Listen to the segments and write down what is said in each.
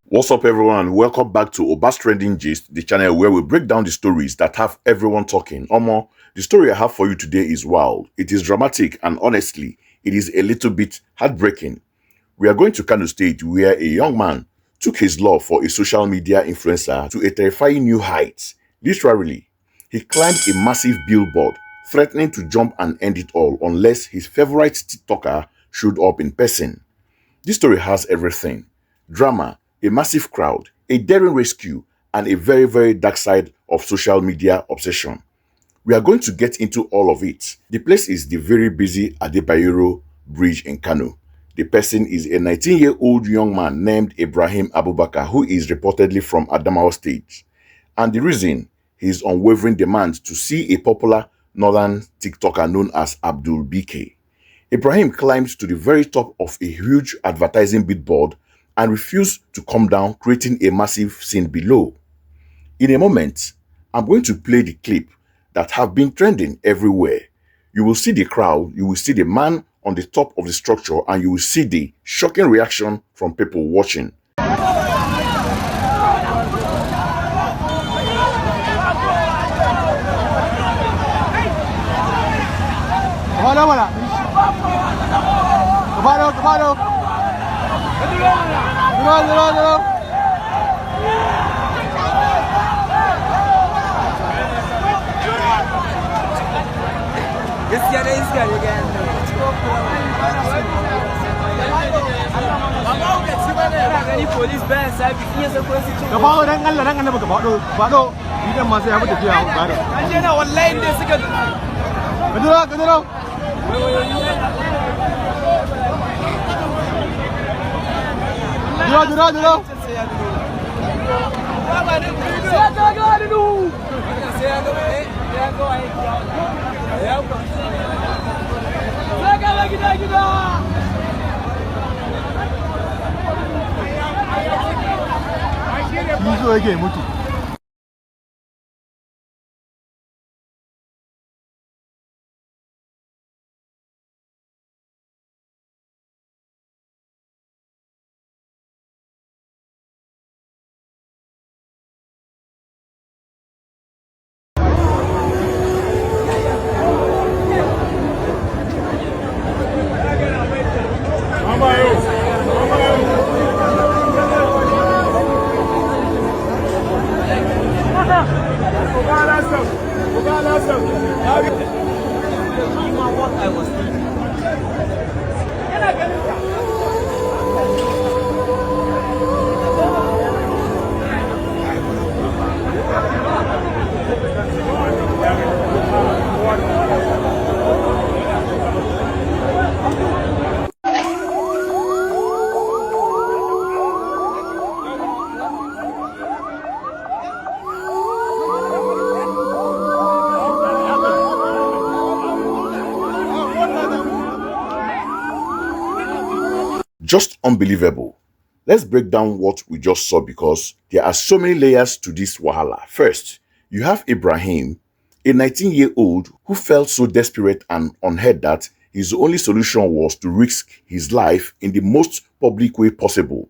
What's up, everyone? Welcome back to Obas Trending Gist, the channel where we break down the stories that have everyone talking. Omo, the story I have for you today is wild. It is dramatic and honestly, it is a little bit heartbreaking. We are going to Kano State where a young man took his love for a social media influencer to a terrifying new height. Literally, he climbed a massive billboard, threatening to jump and end it all unless his favorite TikToker showed up in person. This story has everything: drama, a massive crowd, a daring rescue, and a very, very dark side of social media obsession. We are going to get into all of it. The place is the very busy Adebayero Bridge in Kano. The person is a 19-year-old young man named Ibrahim Abubakar, who is reportedly from Adamawa State. And the reason, his unwavering demand to see a popular northern TikToker known as Abdul BK. Ibrahim climbed to the very top of a huge advertising billboard and refused to come down, creating a massive scene below. In a moment, I'm going to play the clip that have been trending everywhere. You will see the crowd, you will see the man on the top of the structure, and you will see the shocking reaction from people watching. Police band saya bikinnya seperti itu. Gaba dan Allah dan annabi gaba do idan ma sai abu tafiya ba da. An je na wallahi ne suka Gaduro. Duro. Hizo yake mutu. Just unbelievable. Let's break down what we just saw because there are so many layers to this wahala. First, you have Ibrahim, a 19-year-old who felt so desperate and unheard that his only solution was to risk his life in the most public way possible.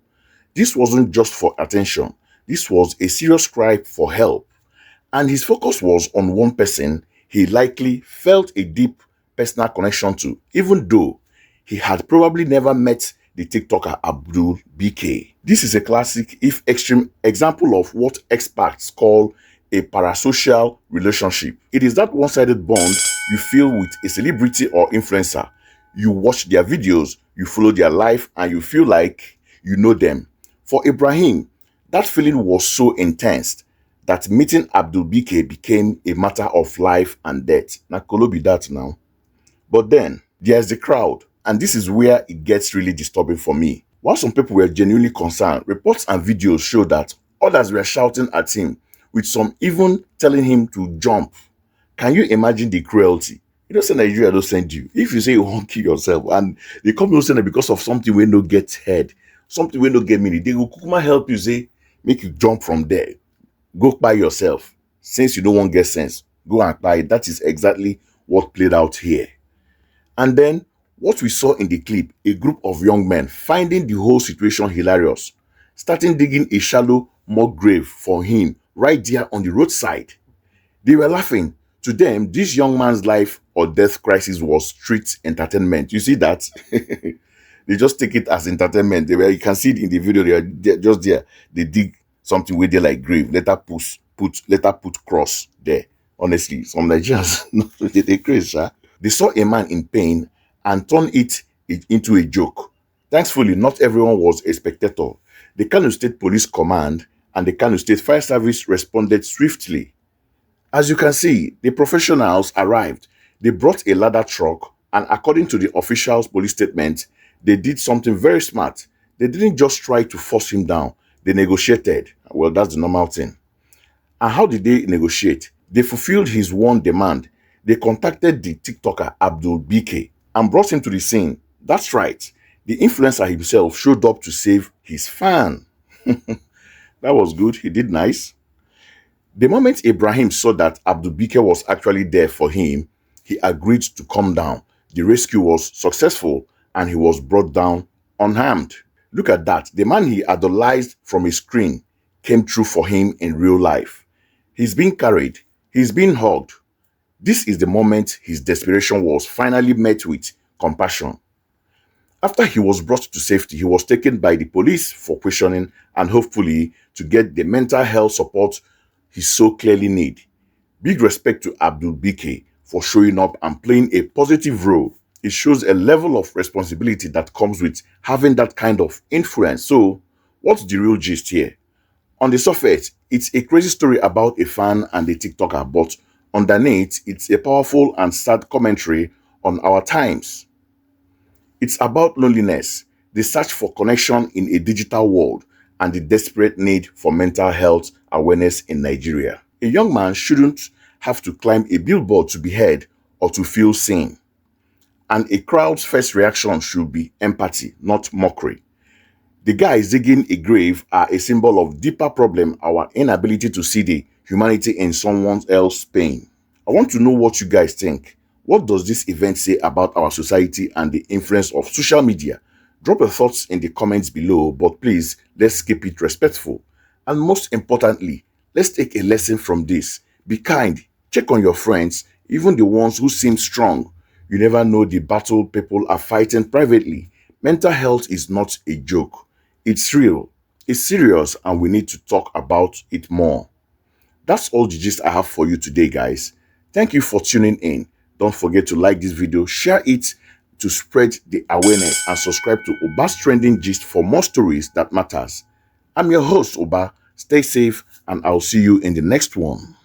This wasn't just for attention. This was a serious cry for help. And his focus was on one person he likely felt a deep personal connection to, even though he had probably never met the TikToker Abdul BK. This is a classic, if extreme, example of what experts call a parasocial relationship. It is that one-sided bond you feel with a celebrity or influencer. You watch their videos, you follow their life, and you feel like you know them. For Ibrahim, that feeling was so intense that meeting Abdul BK became a matter of life and death. Now, Kolo be that now. But then, there's the crowd. And this is where it gets really disturbing for me. While some people were genuinely concerned, reports and videos show that others were shouting at him, with some even telling him to jump. Can you imagine the cruelty? You don't say Nigeria don't send you. If you say you won't kill yourself and they come to send it because of something we no get head, something we no get meaning, they will kukuma help you say, make you jump from there. Go by yourself. Since you don't want to get sense, go and buy it. That is exactly what played out here. And then what we saw in the clip, a group of young men finding the whole situation hilarious, starting digging a shallow mock grave for him right there on the roadside. They were laughing. To them, this young man's life or death crisis was street entertainment. You see that? They just take it as entertainment. You can see it in the video. They are just there. They dig something where they like grave. Let her put cross there. Honestly, some Nigerians they crazy. Sha. They saw a man in pain and turned it into a joke. Thankfully, not everyone was a spectator. The Kano State Police Command and the Kano State Fire Service responded swiftly. As you can see, the professionals arrived. They brought a ladder truck, and according to the official's police statement, they did something very smart. They didn't just try to force him down, they negotiated. Well, that's the normal thing. And how did they negotiate? They fulfilled his one demand. They contacted the TikToker Abdul BK and brought him to the scene. That's right. The influencer himself showed up to save his fan. That was good. He did nice. The moment Ibrahim saw that Abdul BK was actually there for him, he agreed to come down. The rescue was successful and he was brought down unharmed. Look at that. The man he idolized from a screen came true for him in real life. He's being carried. He's being hugged. This is the moment his desperation was finally met with compassion. After he was brought to safety, he was taken by the police for questioning and hopefully to get the mental health support he so clearly need. Big respect to Abdul BK for showing up and playing a positive role. It shows a level of responsibility that comes with having that kind of influence. So, what's the real gist here? On the surface, it's a crazy story about a fan and a TikToker, but underneath, it's a powerful and sad commentary on our times. It's about loneliness, the search for connection in a digital world, and the desperate need for mental health awareness in Nigeria. A young man shouldn't have to climb a billboard to be heard or to feel seen. And a crowd's first reaction should be empathy, not mockery. The guys digging a grave are a symbol of deeper problem, our inability to see the humanity in someone else's pain. I want to know what you guys think. What does this event say about our society and the influence of social media? Drop your thoughts in the comments below, but please, let's keep it respectful. And most importantly, let's take a lesson from this. Be kind, check on your friends, even the ones who seem strong. You never know the battle people are fighting privately. Mental health is not a joke. It's real, it's serious, and we need to talk about it more. That's all the gist I have for you today, guys. Thank you for tuning in. Don't forget to like this video, share it to spread the awareness, and subscribe to Oba's Trending Gist for more stories that matters. I'm your host, Oba. Stay safe, and I'll see you in the next one.